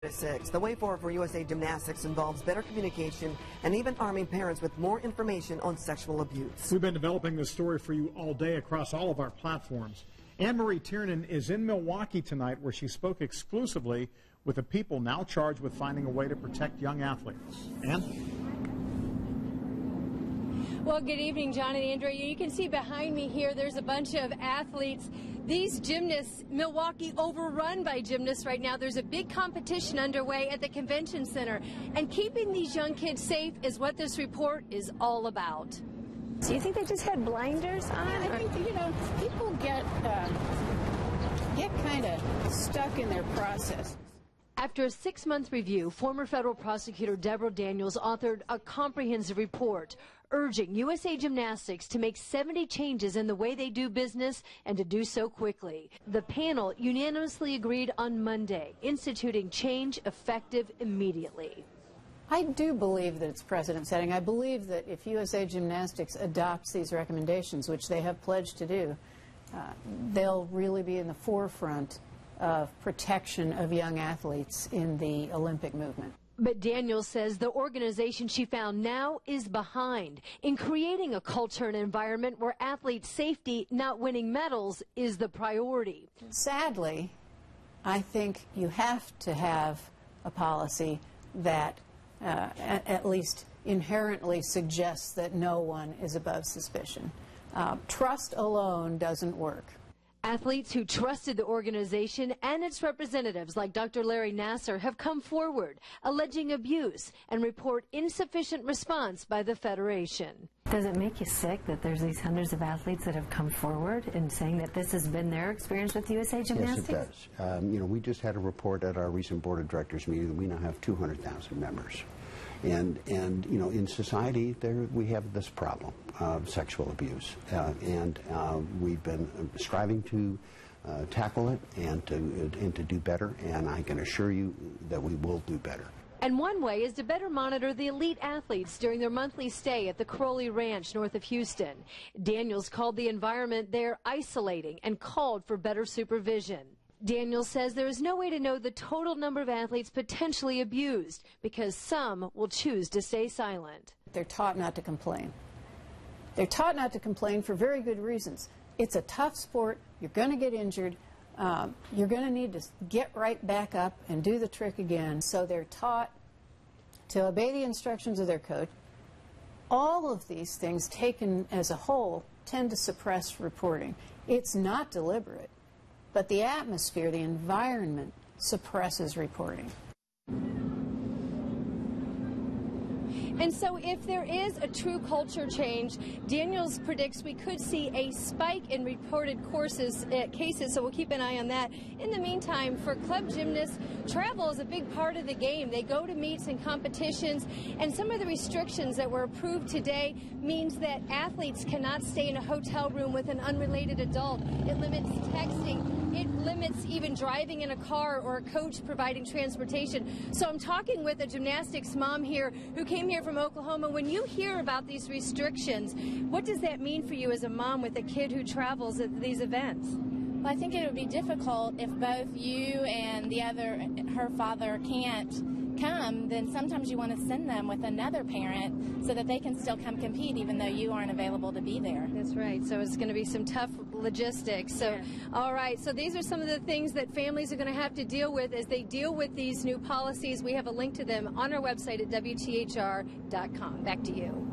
6. The way forward for USA Gymnastics involves better communication and even arming parents with more information on sexual abuse. We've been developing this story for you all day across all of our platforms. Anne-Marie Tiernan is in Milwaukee tonight, where she spoke exclusively with the people now charged with finding a way to protect young athletes. Anne? Well, good evening, John and Andrea. You can see behind me here, there's a bunch of athletes. These gymnasts, Milwaukee overrun by gymnasts right now. There's a big competition underway at the convention center. And keeping these young kids safe is what this report is all about. Do you think they just had blinders on? Yeah, I think, people get kind of stuck in their process. After a 6-month review, former federal prosecutor Deborah Daniels authored a comprehensive report urging USA Gymnastics to make 70 changes in the way they do business and to do so quickly. The panel unanimously agreed on Monday, instituting change effective immediately. I do believe that it's precedent setting. I believe that if USA Gymnastics adopts these recommendations, which they have pledged to do, they'll really be in the forefront of protection of young athletes in the Olympic movement. But Daniels says the organization she found now is behind in creating a culture and environment where athlete safety, not winning medals, is the priority. Sadly, I think you have to have a policy that at least inherently suggests that no one is above suspicion. Trust alone doesn't work. Athletes who trusted the organization and its representatives, like Dr. Larry Nasser, have come forward, alleging abuse and report insufficient response by the Federation. Does it make you sick that there's these hundreds of athletes that have come forward and saying that this has been their experience with USA Gymnastics? Yes, it does. We just had a report at our recent Board of Directors meeting that we now have 200,000 members. And in society, we have this problem of sexual abuse, and we've been striving to tackle it and to do better, and I can assure you that we will do better. And one way is to better monitor the elite athletes during their monthly stay at the Crowley Ranch north of Houston. Daniels called the environment there isolating and called for better supervision. Daniels says there is no way to know the total number of athletes potentially abused because some will choose to stay silent. They're taught not to complain. They're taught not to complain for very good reasons. It's a tough sport. You're going to get injured. You're going to need to get right back up and do the trick again. So they're taught to obey the instructions of their coach. All of these things taken as a whole tend to suppress reporting. It's not deliberate. But the atmosphere, the environment, suppresses reporting. And so if there is a true culture change, Daniels predicts we could see a spike in reported cases, so we'll keep an eye on that. In the meantime, for club gymnasts, travel is a big part of the game. They go to meets and competitions, and some of the restrictions that were approved today means that athletes cannot stay in a hotel room with an unrelated adult. It limits texting. It limits even driving in a car or a coach providing transportation. So I'm talking with a gymnastics mom here who came here from Oklahoma. When you hear about these restrictions, what does that mean for you as a mom with a kid who travels at these events? Well, I think it would be difficult if both you and her father can't come. Then sometimes you want to send them with another parent so that they can still come compete even though you aren't available to be there. That's right. So it's going to be some tough logistics. So, yeah. All right. So these are some of the things that families are going to have to deal with as they deal with these new policies. We have a link to them on our website at WTHR.com. Back to you.